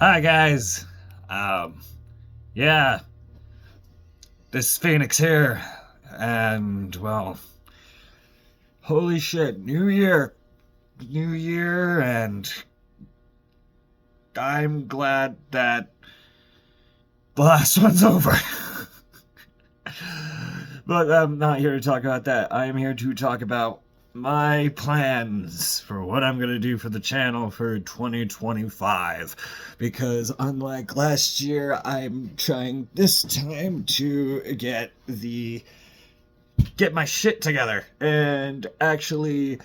Hi guys. Um, yeah, this is Phoenix here, and well, holy shit, New Year, and I'm glad that the last one's over. But I'm not here to talk about that. I am here to talk about my plans for what I'm gonna do for the channel for 2025. Because unlike last year, I'm trying this time to get my shit together and actually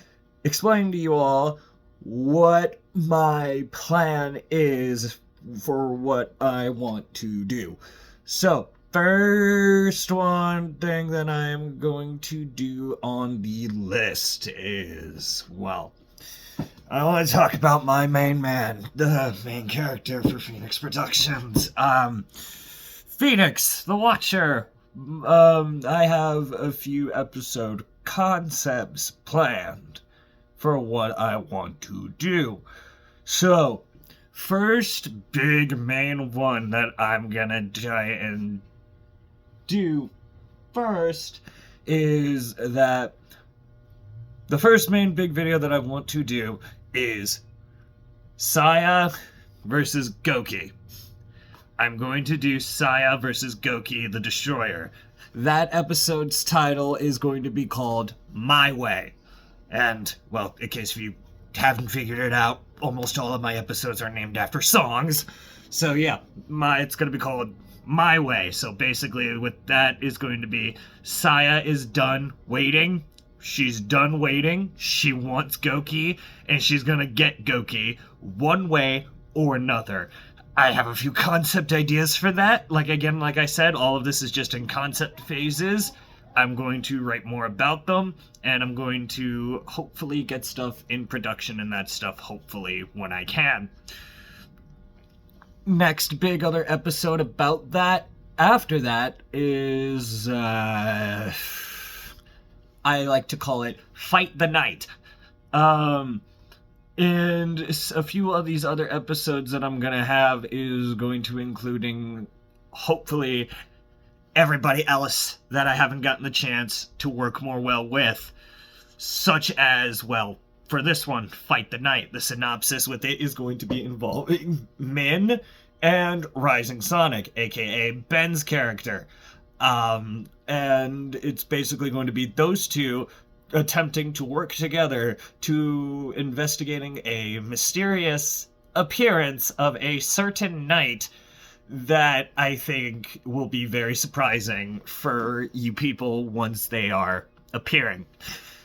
explain to you all what my plan is for what I want to do. So, first one thing that I'm going to do on the list is, well, I want to talk about my main man, the main character for Phoenix Productions. Phoenix, the Watcher. I have a few episode concepts planned for what I want to do. So, first big main one that I'm gonna try and do first is that the first main big video that I want to do is Saya versus Goki. I'm going to do Saya versus Goki the Destroyer. That episode's title is going to be called My Way. And, well, in case you haven't figured it out, almost all of my episodes are named after songs. So yeah, it's going to be called My Way. So basically with that is going to be Saya is done waiting. She's done waiting. She wants Goki, and she's going to get Goki one way or another. I have a few concept ideas for that. Like I said, all of this is just in concept phases. I'm going to write more about them, and I'm going to hopefully get stuff in production and that stuff hopefully when I can. Next big other episode about that after that is, I like to call it Fight the Night. And a few of these other episodes that I'm gonna have is going to including, hopefully, everybody else that I haven't gotten the chance to work more well with. Such as, well, for this one, Fight the Night, the synopsis with it is going to be involving Min and Rising Sonic, aka Ben's character. And it's basically going to be those two attempting to work together to investigating a mysterious appearance of a certain knight that I think will be very surprising for you people once they are appearing.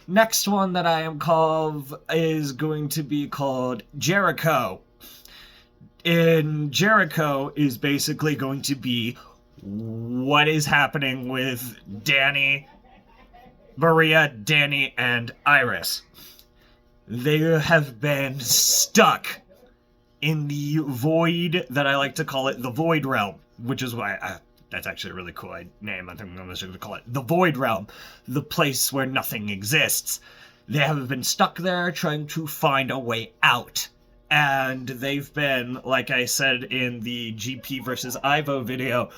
Next one that I am called is going to be called Jericho. And Jericho is basically going to be what is happening with Maria, Danny, and Iris. They have been stuck in the void that I like to call it the Void Realm, which is why that's actually a really cool name. I think I'm just going to call it the Void Realm, the place where nothing exists. They have been stuck there trying to find a way out. And they've been, like I said in the GP versus Ivo video,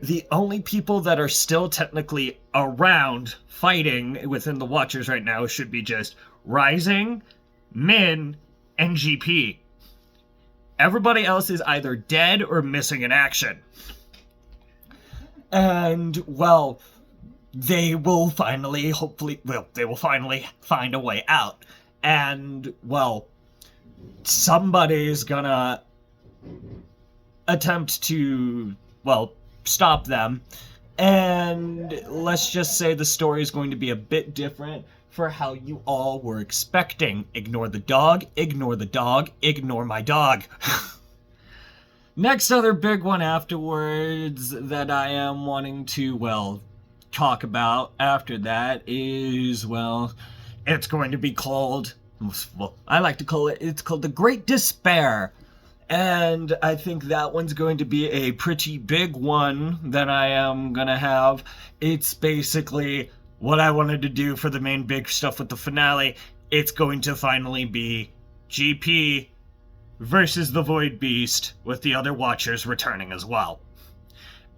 the only people that are still technically around fighting within the Watchers right now should be just Rising, Min, and GP. Everybody else is either dead or missing in action. And, well, they will finally find a way out. And, well, somebody's gonna attempt to, well, stop them. And let's just say the story is going to be a bit different for how you all were expecting. Ignore the dog, ignore the dog, ignore my dog. Next other big one afterwards that I am wanting to, well, talk about after that is, well, it's going to be called, well, I like to call it, it's called The Great Despair. And I think that one's going to be a pretty big one that I am gonna have. It's basically what I wanted to do for the main big stuff with the finale. It's going to finally be GP versus the Void Beast, with the other Watchers returning as well.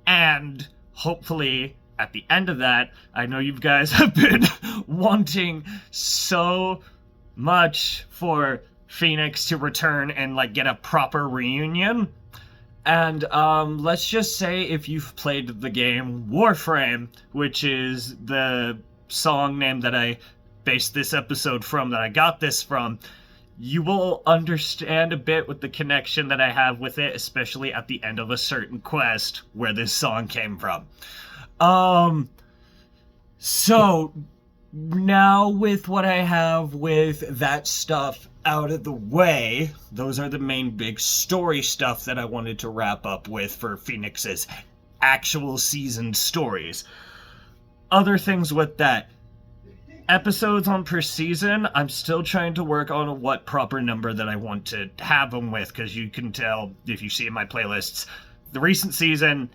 And hopefully, at the end of that, I know you guys have been wanting so much for Phoenix to return and like get a proper reunion. And let's just say if you've played the game Warframe, which is the song name that I based this episode from, that I got this from, you will understand a bit with the connection that I have with it, especially at the end of a certain quest where this song came from. So now with what I have with that stuff out of the way, those are the main big story stuff that I wanted to wrap up with for Phoenix's actual season stories. Other things with that. Episodes on per season, I'm still trying to work on what proper number that I want to have them with, because you can tell if you see in my playlists, the recent season,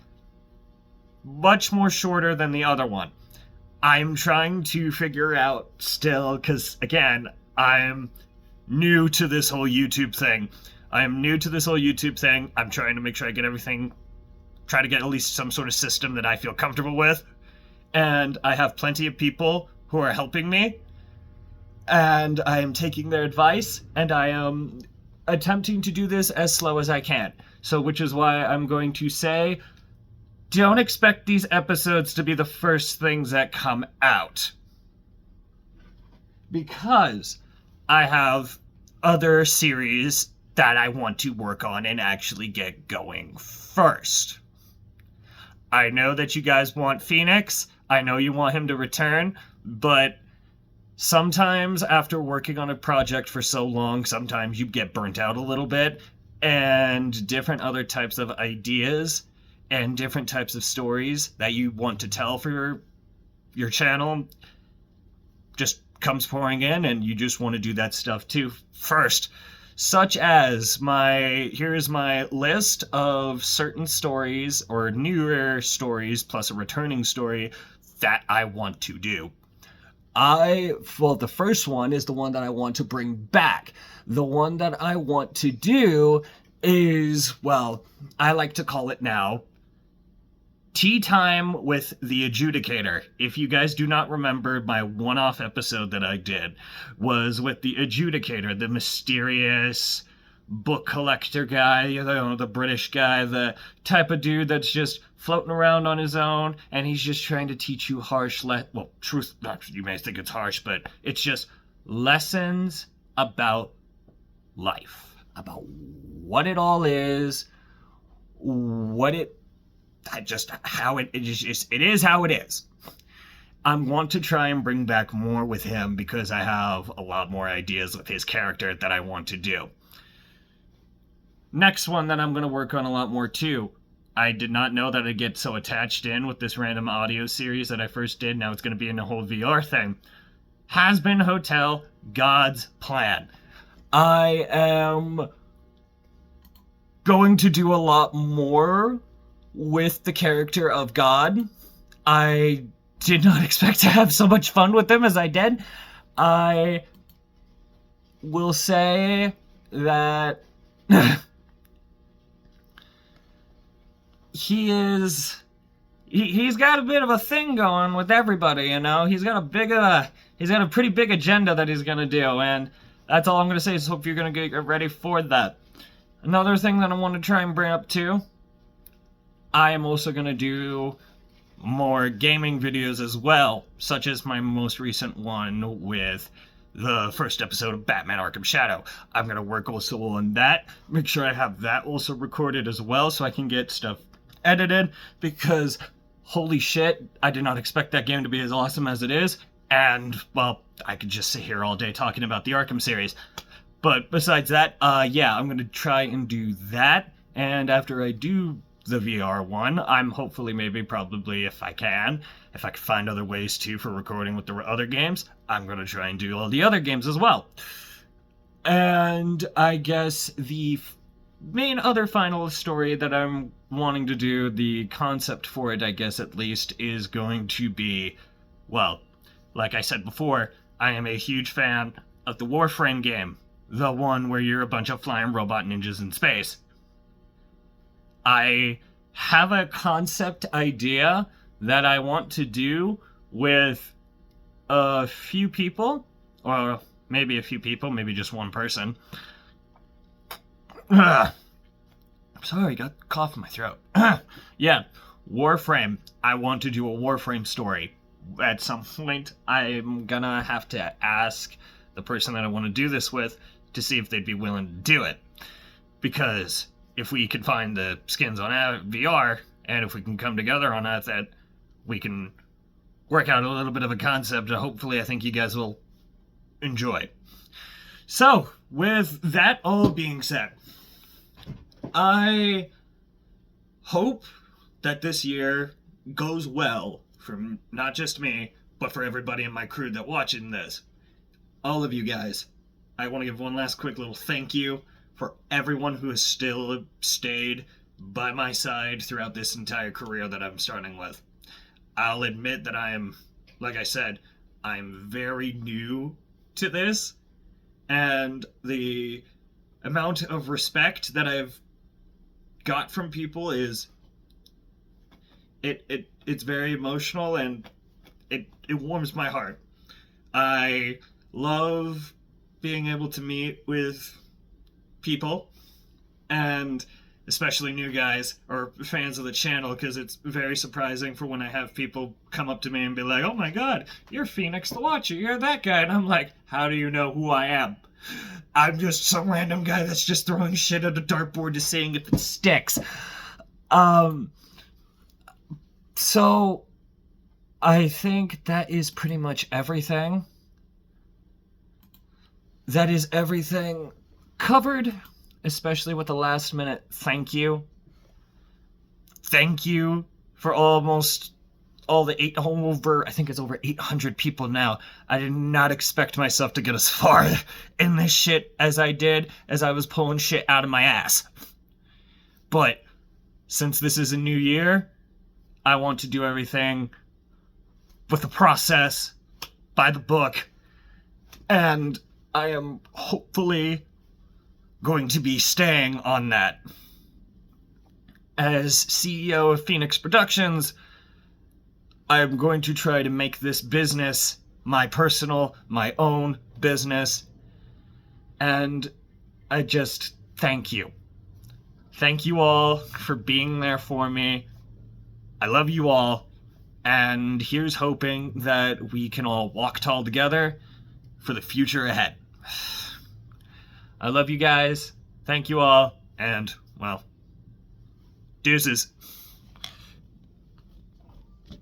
much more shorter than the other one. I'm trying to figure out still, because again, I'm new to this whole YouTube thing. I'm trying to make sure I get everything, try to get at least some sort of system that I feel comfortable with. And I have plenty of people who are helping me, and I am taking their advice, and I am attempting to do this as slow as I can. So, which is why I'm going to say, don't expect these episodes to be the first things that come out, because I have other series that I want to work on and actually get going first. I know that you guys want Phoenix. I know you want him to return, but sometimes after working on a project for so long, sometimes you get burnt out a little bit, and different other types of ideas and different types of stories that you want to tell for your channel just comes pouring in, and you just want to do that stuff too first. Such as here's my list of certain stories or newer stories plus a returning story that I want to do. The first one is the one that I want to bring back. The one that I want to do is, well, I like to call it now, Tea Time with the Adjudicator. If you guys do not remember, my one-off episode that I did was with the Adjudicator, the mysterious book collector guy, the British guy, the type of dude that's just floating around on his own, and he's just trying to teach you you may think it's harsh, but it's just lessons about life, about what it all is, how it is how it is. I want to try and bring back more with him because I have a lot more ideas with his character that I want to do. Next one that I'm going to work on a lot more too. I did not know that I'd get so attached in with this random audio series that I first did. Now it's going to be in the whole VR thing. Has-Been Hotel, God's Plan. I am going to do a lot more with the character of God. I did not expect to have so much fun with him as I did. I will say that he's got a bit of a thing going with everybody, you know. He's got a pretty big agenda that he's gonna do, and that's all I'm gonna say. So hope you're gonna get ready for that. Another thing that I want to try and bring up too, I am also gonna do more gaming videos as well, such as my most recent one with the first episode of Batman Arkham Shadow. I'm gonna work also on that, make sure I have that also recorded as well so I can get stuff edited, because holy shit, I did not expect that game to be as awesome as it is, and well, I could just sit here all day talking about the Arkham series. But besides that, yeah, I'm gonna try and do that, and after I do the VR one, I'm hopefully probably if I can find other ways too for recording with the other games, I'm gonna try and do all the other games as well. And I guess the main other final story that I'm wanting to do, the concept for it, I guess at least, is going to be, well, like I said before, I am a huge fan of the Warframe game. the one where you're a bunch of flying robot ninjas in space. I have a concept idea that I want to do with a few people, or maybe a few people, maybe just one person. I'm sorry, got a cough in my throat. Yeah, Warframe. I want to do a Warframe story. At some point, I'm gonna have to ask the person that I want to do this with to see if they'd be willing to do it. Because if we can find the skins on VR, and if we can come together on that we can work out a little bit of a concept that hopefully I think you guys will enjoy. So, with that all being said, I hope that this year goes well for not just me, but for everybody in my crew that watching this. All of you guys. I want to give one last quick little thank you for everyone who has still stayed by my side throughout this entire career that I'm starting with. I'll admit that like I said, I'm very new to this, and the amount of respect that I've got from people is it's very emotional, and it warms my heart. I love being able to meet with people, and especially new guys or fans of the channel, because it's very surprising for when I have people come up to me and be like, oh my god, you're Phoenix the Watcher, you're that guy. And I'm like, how do you know who I am? I'm just some random guy that's just throwing shit at a dartboard to seeing if it sticks. So I think that is pretty much everything. That is everything covered, especially with the last minute thank you. Thank you for almost all the I think it's over 800 people now. I did not expect myself to get as far in this shit as I did, as I was pulling shit out of my ass. But since this is a new year, I want to do everything with the process, by the book, and I am hopefully going to be staying on that. As CEO of Phoenix Productions, I'm going to try to make this business my own business, and I just thank you. Thank you all for being there for me. I love you all, and here's hoping that we can all walk tall together for the future ahead. I love you guys. Thank you all. And, well, deuces.